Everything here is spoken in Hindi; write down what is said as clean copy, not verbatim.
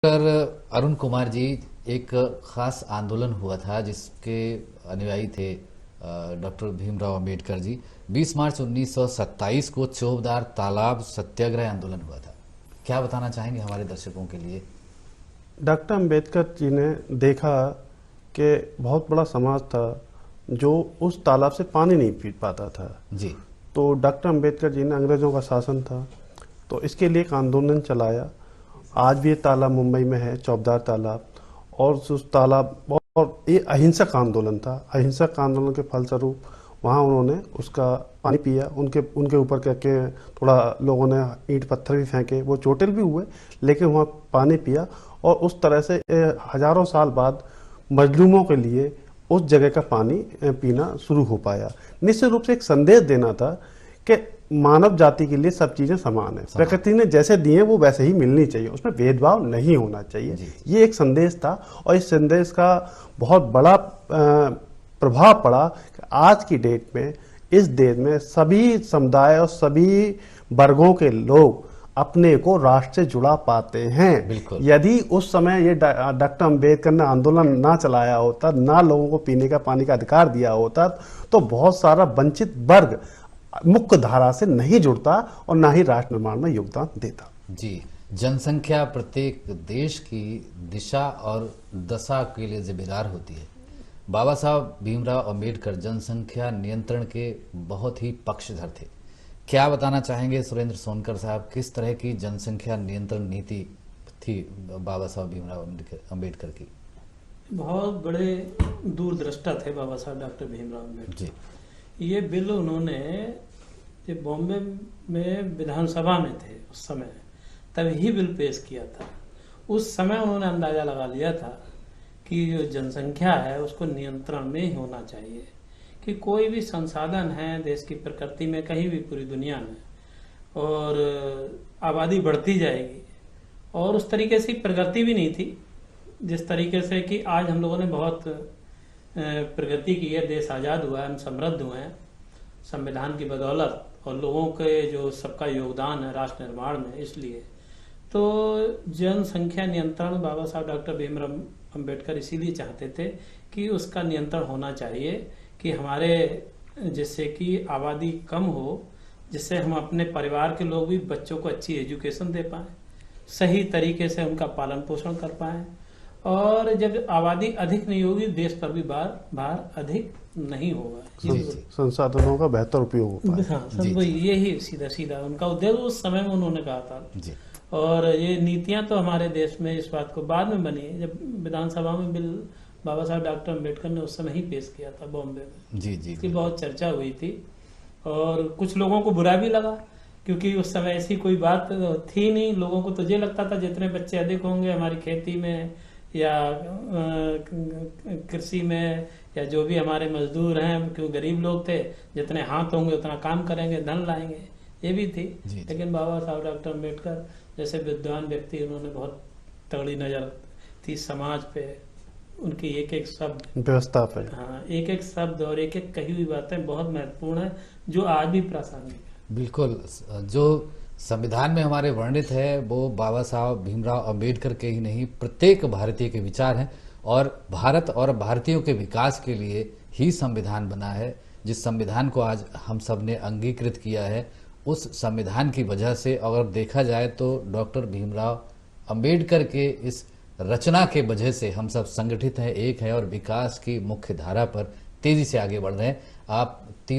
डॉक्टर अरुण कुमार जी, एक खास आंदोलन हुआ था जिसके अनुयायी थे डॉक्टर भीमराव अंबेडकर जी। 20 मार्च 1927 को चौबदार तालाब सत्याग्रह आंदोलन हुआ था। क्या बताना चाहेंगे हमारे दर्शकों के लिए? डॉक्टर अंबेडकर जी ने देखा कि बहुत बड़ा समाज था जो उस तालाब से पानी नहीं पी पाता था। जी। तो डॉक्टर अंबेडकर जी ने, अंग्रेज़ों का शासन था तो इसके लिए एक आंदोलन चलाया। आज भी ये तालाब मुंबई में है, चौबदार तालाब। और उस तालाब, और ये अहिंसक आंदोलन था। अहिंसक आंदोलन के फलस्वरूप वहाँ उन्होंने उसका पानी पिया। उनके उनके ऊपर करके थोड़ा लोगों ने ईंट पत्थर भी फेंके, वो चोटिल भी हुए, लेकिन वहाँ पानी पिया। और उस तरह से हजारों साल बाद मजलूमों के लिए उस जगह का पानी पीना शुरू हो पाया। निश्चित रूप से एक संदेश देना था कि मानव जाति के लिए सब चीजें समान है। प्रकृति ने जैसे दिए वो वैसे ही मिलनी चाहिए, उसमें भेदभाव नहीं होना चाहिए। ये एक संदेश था और इस संदेश का बहुत बड़ा प्रभाव पड़ा कि आज की डेट में इस देश में सभी समुदाय और सभी वर्गों के लोग अपने को राष्ट्र से जुड़ा पाते हैं। यदि उस समय ये डॉक्टर अंबेडकर ने आंदोलन ना चलाया होता, ना लोगों को पीने का पानी का अधिकार दिया होता, तो बहुत सारा वंचित वर्ग मुख्य धारा से नहीं जुड़ता और ना ही राष्ट्र निर्माण में योगदान देता। जी। जनसंख्या प्रत्येक देश की दिशा और दशा के लिए जिम्मेदार होती है। बाबा साहब भीमराव अंबेडकर जनसंख्या नियंत्रण के बहुत ही पक्षधर थे। क्या बताना चाहेंगे सुरेंद्र सोनकर साहब, किस तरह की जनसंख्या नियंत्रण नीति थी बाबा साहब भीमराव अंबेडकर की? बहुत बड़े दूरदृष्टा थे बाबा साहब डॉक्टर भीमराव अम्बेडकर जी। ये बिल उन्होंने जब बॉम्बे में विधानसभा में थे उस समय, तब ही बिल पेश किया था। उस समय उन्होंने अंदाजा लगा लिया था कि जो जनसंख्या है उसको नियंत्रण में ही होना चाहिए, कि कोई भी संसाधन है देश की प्रकृति में कहीं भी पूरी दुनिया में, और आबादी बढ़ती जाएगी। और उस तरीके से प्रगति भी नहीं थी जिस तरीके से कि आज हम लोगों ने बहुत प्रगति की है, देश आज़ाद हुआ है, हम समृद्ध हुए हैं संविधान की बदौलत और लोगों के जो सबका योगदान है राष्ट्र निर्माण में। इसलिए तो जनसंख्या नियंत्रण बाबा साहब डॉक्टर भीमराव अंबेडकर इसीलिए चाहते थे कि उसका नियंत्रण होना चाहिए, कि हमारे जिससे कि आबादी कम हो, जिससे हम अपने परिवार के लोग भी बच्चों को अच्छी एजुकेशन दे पाएँ, सही तरीके से उनका पालन पोषण कर पाएँ। और जब आबादी अधिक नहीं होगी देश पर भी भार अधिक नहीं होगा। संसाधनों का बेहतर उपयोग हो पाए। हाँ, यही सीधा सीधा उनका उद्देश्य उस समय में उन्होंने कहा था। और ये नीतियां तो हमारे देश में इस बात को बाद में बनी है, जब विधानसभा में बिल बाबा साहब डॉक्टर अम्बेडकर ने उस समय ही पेश किया था बॉम्बे में। जी जी। इसकी बहुत चर्चा हुई थी और कुछ लोगों को बुरा भी लगा, क्योंकि उस समय ऐसी कोई बात थी नहीं। लोगों को तो ये लगता था जितने बच्चे अधिक होंगे हमारी खेती में या कृषि में या जो भी हमारे मजदूर हैं, क्यों गरीब लोग थे, जितने हाथ होंगे उतना काम करेंगे, धन लाएंगे, ये भी थी। लेकिन बाबा साहब डॉक्टर अम्बेडकर जैसे विद्वान व्यक्ति, उन्होंने बहुत तगड़ी नजर थी समाज पे, उनकी एक एक शब्द व्यवस्था पे, हाँ, एक एक शब्द और एक एक कही हुई बातें बहुत महत्वपूर्ण है, जो आज भी प्रासंगिक है। बिल्कुल। जो संविधान में हमारे वर्णित है वो बाबा साहब भीमराव अंबेडकर के ही नहीं, प्रत्येक भारतीय के विचार हैं। और भारत और भारतीयों के विकास के लिए ही संविधान बना है। जिस संविधान को आज हम सब ने अंगीकृत किया है, उस संविधान की वजह से अगर देखा जाए तो डॉक्टर भीमराव अंबेडकर के इस रचना के वजह से हम सब संगठित हैं, एक है और विकास की मुख्य धारा पर तेजी से आगे बढ़ रहे हैं। आप तीन